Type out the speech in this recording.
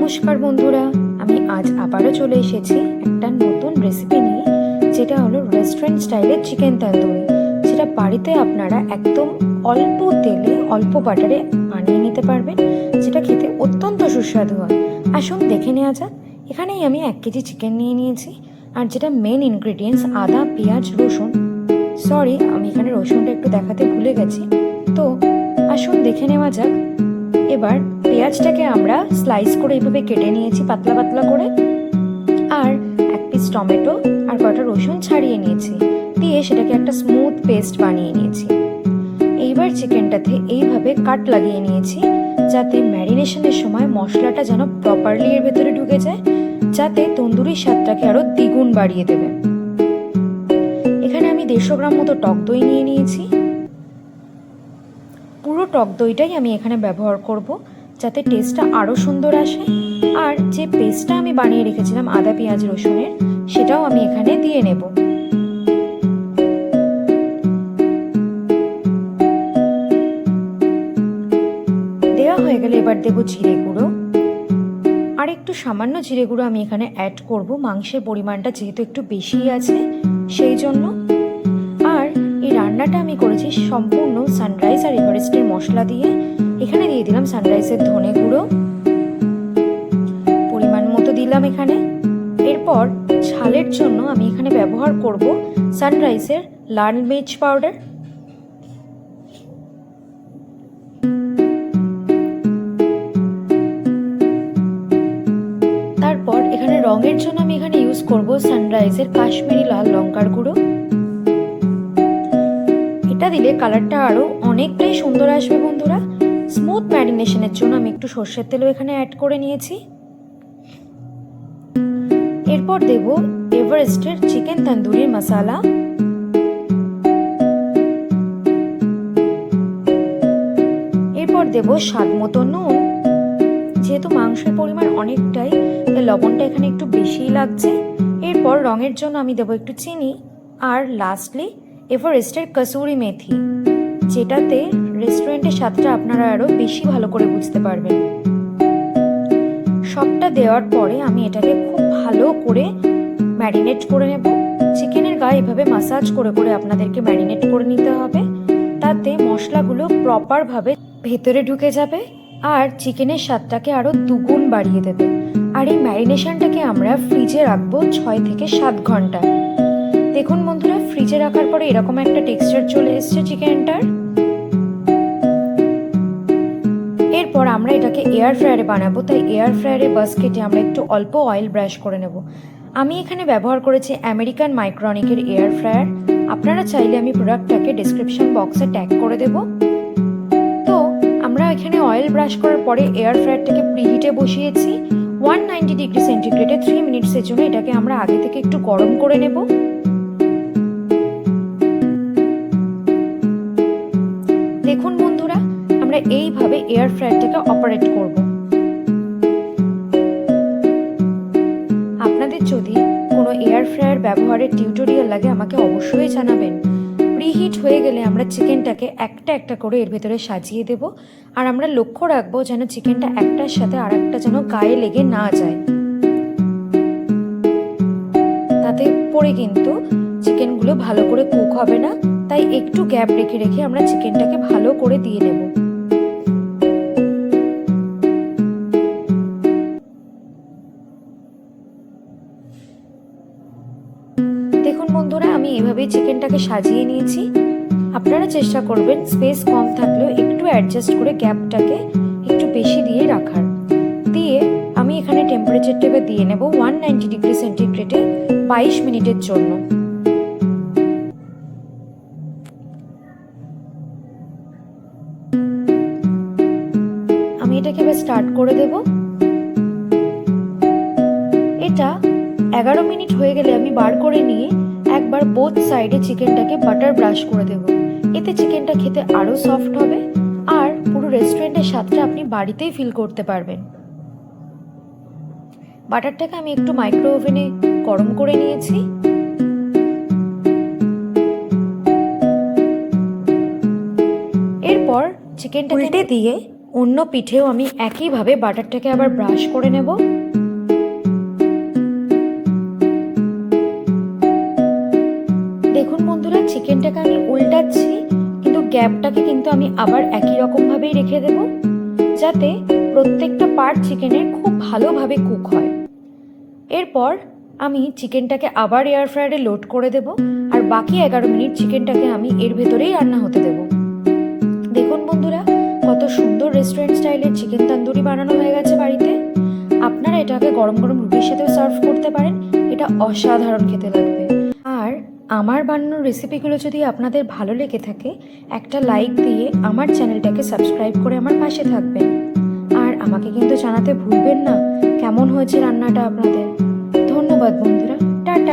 নমস্কার বন্ধুরা, আমি আজ আবারও চলে এসেছি একটা নতুন রেসিপি নিয়ে, যেটা হলো রেস্টুরেন্ট স্টাইলের চিকেন তন্দুরি, যেটা বাড়িতে আপনারা একদম অল্প তেলে অল্প বাটারে বানিয়ে নিতে পারবেন, যেটা খেতে অত্যন্ত সুস্বাদু হয়। আসুন দেখে নেওয়া যাক। এখানেই আমি 1 কেজি চিকেন নিয়ে নিয়েছি, আর যেটা মেন ইনগ্রিডিয়েন্টস আদা, পেঁয়াজ, রসুন। সরি, আমি এখানে রসুনটা একটু দেখাতে ভুলে গেছি। তো আসুন দেখে নেওয়া যাক। এবার পেঁয়াজটাকে আমরা স্লাইস করে এইভাবে কেটে নিয়েছি পাতলা পাতলা করে, আর 1 পিস টমেটো আর কটা রসুন ছাড়িয়ে নিয়েছি, দিয়ে সেটাকে একটা স্মুথ পেস্ট বানিয়ে নিয়েছি। এইবার চিকেনটাতে এইভাবে কাট লাগিয়ে নিয়েছি, যাতে ম্যারিনেশনের সময় মশলাটা যেন প্রপারলি এর ভেতরে ঢুকে যায়, যাতে তন্দুরির স্বাদটাকে আরো দ্বিগুণ বাড়িয়ে দেবে। এখানে আমি 150 গ্রাম মতো টক দই নিয়ে নিয়েছি। পুরো টক দইটাই আমি এখানে ব্যবহার করব, যাতে টেস্টটা আরও সুন্দর আসে। আর যে পেস্টটা আমি বানিয়ে রেখেছিলাম আদা, পেঁয়াজ, রসুনের, সেটাও আমি এখানে দিয়ে নেব। দেওয়া হয়ে গেলে এবার দেব জিরে গুঁড়ো, আর একটু সামান্য জিরে গুঁড়ো আমি এখানে অ্যাড করব, মাংসের পরিমাণটা যেহেতু একটু বেশিই আছে সেই জন্য। আর এই রান্নাটা আমি করেছি সম্পূর্ণ সানরাইজ আর এভারেস্টের মশলা দিয়ে। এখানে দিয়ে দিলাম সানরাইজের ধনে গুঁড়ো, পরিমাণ মতো দিলাম এখানে। এরপর ঝালের জন্য আমি এখানে ব্যবহার করব সানরাইজের লাল মির্চ পাউডার। তারপর এখানে রঙের জন্য আমি এখানে ইউজ করব সানরাইজের কাশ্মীরি লাল লঙ্কার গুঁড়ো। এটা দিলে কালারটা আরো অনেকটাই সুন্দর আসবে বন্ধুরা। স্মুথ ম্যারিনেশনের জন্য আমি একটু সর্ষের তেলও এখানে অ্যাড করে নিয়েছি। এরপর দেব এভারেস্টের চিকেন তন্দুরির মশলা। এরপর দেব স্বাদ মতো নুন। যেহেতু মাংসের পরিমাণ অনেকটাই, তাই লবণটা এখানে একটু বেশিই লাগছে। এরপর রঙের জন্য আমি দেব একটু চিনি, আর লাস্টলি এভারেস্টের কসুরি মেথি, যেটাতে রেস্টুরেন্টের স্বাদটা আপনারা আরো বেশি ভালো করে বুঝতে পারবেন। সবটা দেওয়ার পরে আমি এটাকে খুব ভালো করে ম্যারিনেট করে নেব। চিকেনের গায়ে এভাবে মাসাজ করে করে আপনাদেরকে ম্যারিনেট করে নিতে হবে, তাতে মশলাগুলো প্রপারভাবে ভেতরে ঢুকে যাবে আর চিকেনের স্বাদটাকে আরো দুগুণ বাড়িয়ে দেবে। আর এই ম্যারিনেশনটাকে আমরা ফ্রিজে রাখবো 6 থেকে 7 ঘন্টা। দেখুন বন্ধুরা, ফ্রিজে রাখার পরে এরকম একটা টেক্সচার চলে এসছে চিকেনটার। এরপর আমরা এটাকে এয়ার ফ্রায়ারে বানাবো, তাই এয়ার ফ্রায়ারের বাস্কেটে আমরা একটু অল্প অয়েল ব্রাশ করে নেব। আমি এখানে ব্যবহার করেছি আমেরিকান মাইক্রনিকের এয়ার ফ্রায়ার। আপনারা চাইলে আমি প্রোডাক্টটাকে ডেসক্রিপশন বক্সে ট্যাগ করে দেব। তো আমরা এখানে অয়েল ব্রাশ করার পরে এয়ার ফ্রায়ারটাকে প্রিহিটে বসিয়েছি 190 ডিগ্রি সেন্টিগ্রেডে 3 মিনিটসের জন্য। এটাকে আমরা আগে থেকে একটু গরম করে নেব। দেখুন বন্ধুরা, আমরা এইভাবে এয়ার ফ্রায়ারটাকে অপারেট করব। আপনাদের যদি কোনো এয়ার ফ্রায়ার ব্যবহারের টিউটোরিয়াল লাগে আমাকে অবশ্যই জানাবেন। প্রিহিট হয়ে গেলে আমরা চিকেনটাকে একটা একটা করে এর ভেতরে সাজিয়ে দেব, আর আমরা লক্ষ্য রাখবো যেন চিকেনটা একটার সাথে আর একটা যেন গায়ে লেগে না যায়, তাতে পরে কিন্তু চিকেনগুলো ভালো করে কুক হবে না। তাই একটু গ্যাপ রেখে রেখে আমরা চিকেনটাকে ভালো করে দিয়ে নেব। দেখুন বন্ধুরা, আমি এভাবেই চিকেনটাকে সাজিয়ে নিয়েছি। আপনারা চেষ্টা করবেন স্পেস কম থাকলেও একটু অ্যাডজাস্ট করে গ্যাপটাকে একটু বেশি দিয়ে রাখার। দিয়ে আমি এখানে টেম্পারেচারটা এবার দিয়ে নেব 190 ডিগ্রি সেন্টিগ্রেডে 22 মিনিটের জন্য। আমি এটাকে এবার স্টার্ট করে দেব। এটা 11 মিনিট হয়ে গেলে আমি বার করে নিয়ে একবার বোথ সাইডে চিকেনটাকে বাটার ব্রাশ করে দেব। এতে চিকেনটা খেতে আরো সফট হবে, আর পুরো রেস্টুরেন্টের স্বাদটা আপনি বাড়িতেই ফিল করতে পারবেন। বাটারটাকে আমি একটু মাইক্রো ওভেনে গরম করে নিয়েছি। এরপর চিকেনটা উল্টে দিয়ে অন্য পিঠেও আমি একইভাবে বাটারটাকে আবার ব্রাশ করে নেব। দেখুন বন্ধুরা, চিকেনটাকে আমি উল্টাচ্ছি, কিন্তু গ্যাপটাকে কিন্তু আমি আবার একই রকমভাবেই রেখে দেব, যাতে প্রত্যেকটা পার্ট চিকেনের খুব ভালোভাবে কুক হয়। এরপর আমি চিকেনটাকে আবার এয়ার ফ্রায়ারে লোড করে দেব, আর বাকি 11 মিনিট চিকেনটাকে আমি এর ভেতরেই রান্না হতে দেব। দেখুন বন্ধুরা, কত সুন্দর রেস্টুরেন্ট স্টাইলের চিকেন তন্দুরি বানানো হয়ে গেছে বাড়িতে। আপনারা এটাকে গরম গরম রুটির সাথেও সার্ভ করতে পারেন, এটা অসাধারণ খেতে লাগবে। আর আমার বানানোর রেসিপিগুলো যদি আপনাদের ভালো লেগে থাকে, একটা লাইক দিয়ে আমার চ্যানেলটাকে সাবস্ক্রাইব করে আমার পাশে থাকবেন। আর আমাকে কিন্তু জানাতে ভুলবেন না কেমন হয়েছে রান্নাটা আপনাদের। ধন্যবাদ বন্ধুরা। টাটা।